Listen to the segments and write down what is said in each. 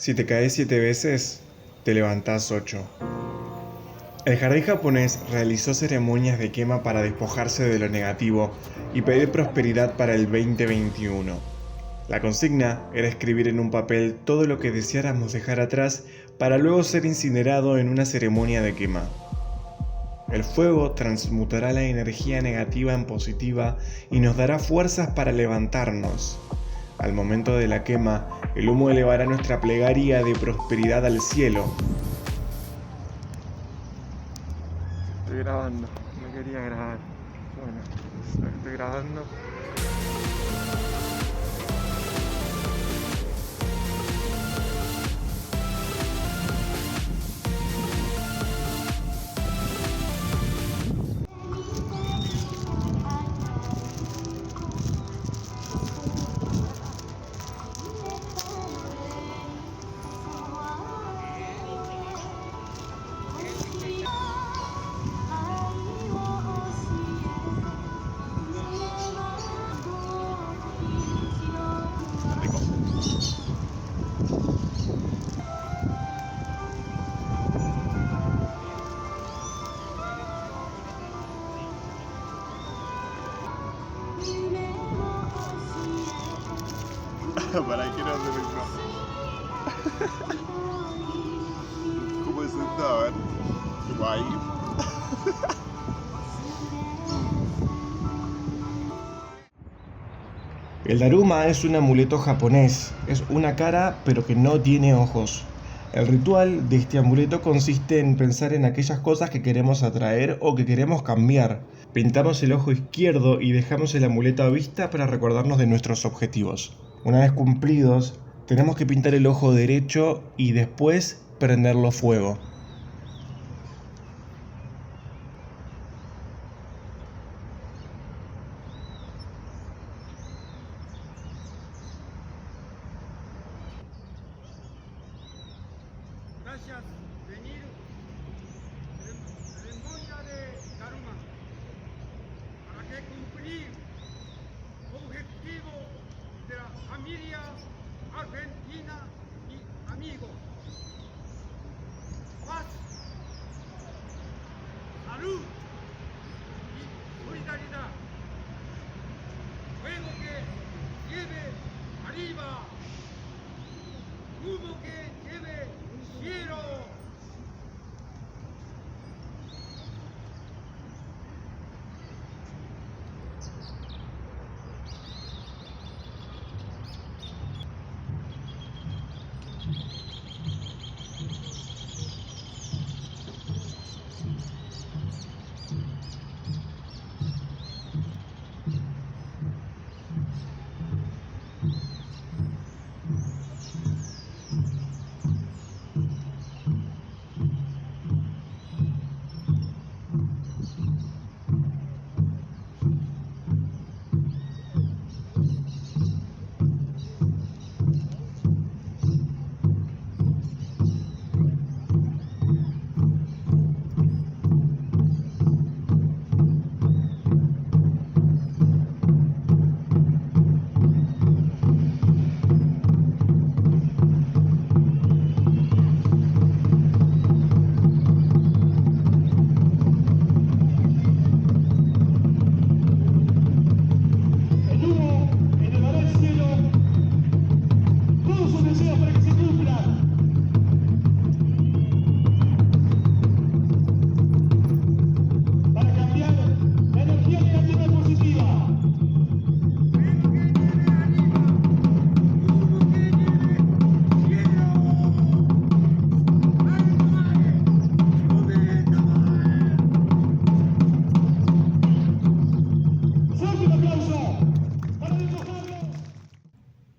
Si te caes 7 veces, te levantás 8. El jardín japonés realizó ceremonias de quema para despojarse de lo negativo y pedir prosperidad para el 2021. La consigna era escribir en un papel todo lo que deseáramos dejar atrás para luego ser incinerado en una ceremonia de quema. El fuego transmutará la energía negativa en positiva y nos dará fuerzas para levantarnos. Al momento de la quema, el humo elevará nuestra plegaria de prosperidad al cielo. Estoy grabando, no quería grabar. Bueno, estoy grabando. Para que no se me ¿Cómo es esto? A ver. Guay. El Daruma es un amuleto japonés. Es una cara pero que no tiene ojos. El ritual de este amuleto consiste en pensar en aquellas cosas que queremos atraer o que queremos cambiar. Pintamos el ojo izquierdo y dejamos el amuleto a vista para recordarnos de nuestros objetivos. Una vez cumplidos, tenemos que pintar el ojo derecho y después prenderlo fuego. Gracias, venir ceremonia de Daruma para que cumplir objetivo de la familia argentina y amigos. Paz, salud y solidaridad. Fuego que lleve arriba, humo que lleve cielo.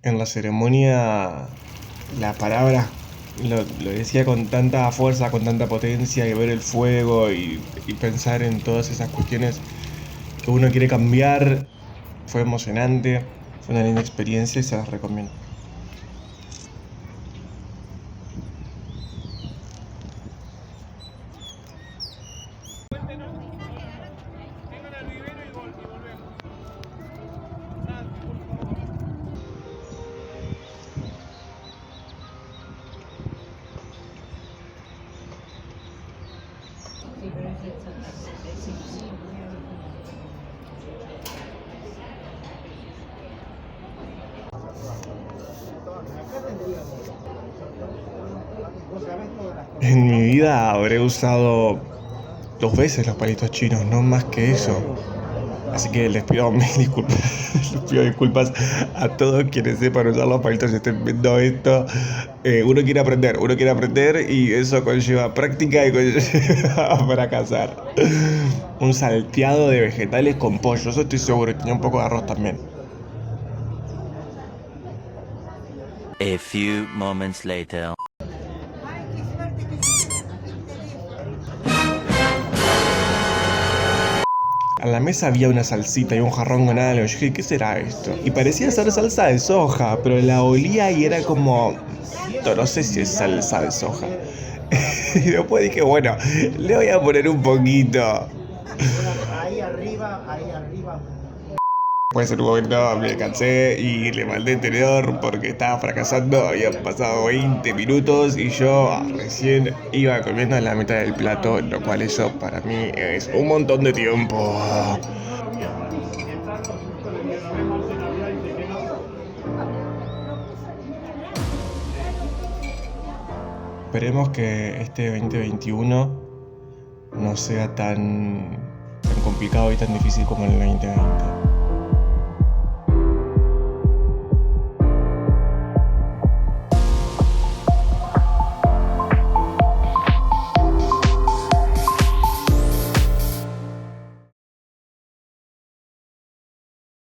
En la ceremonia, la palabra lo decía con tanta fuerza, con tanta potencia, y ver el fuego y pensar en todas esas cuestiones que uno quiere cambiar. Fue emocionante, fue una linda experiencia y se las recomiendo. Vengan al vivero y volvemos. En mi vida habré usado 2 veces los palitos chinos, no más que eso. Así que les pido mil disculpas, les pido disculpas a todos quienes sepan usar los palitos y estén viendo esto. Uno quiere aprender y eso conlleva práctica y conlleva fracasar. Un salteado de vegetales con pollo, eso estoy seguro, y tenía un poco de arroz también. A few moments later. A la mesa había una salsita y un jarrón con algo. Yo dije, ¿qué será esto? Y parecía ser salsa de soja, pero la olía y era como... No sé si es salsa de soja. Y después dije, bueno, le voy a poner un poquito. Ahí arriba. Pues en un momento me cansé y le mandé el tenedor porque estaba fracasando. Habían pasado 20 minutos y yo recién iba comiendo la mitad del plato, lo cual eso para mí es un montón de tiempo. Esperemos que este 2021 no sea tan complicado y tan difícil como el 2020.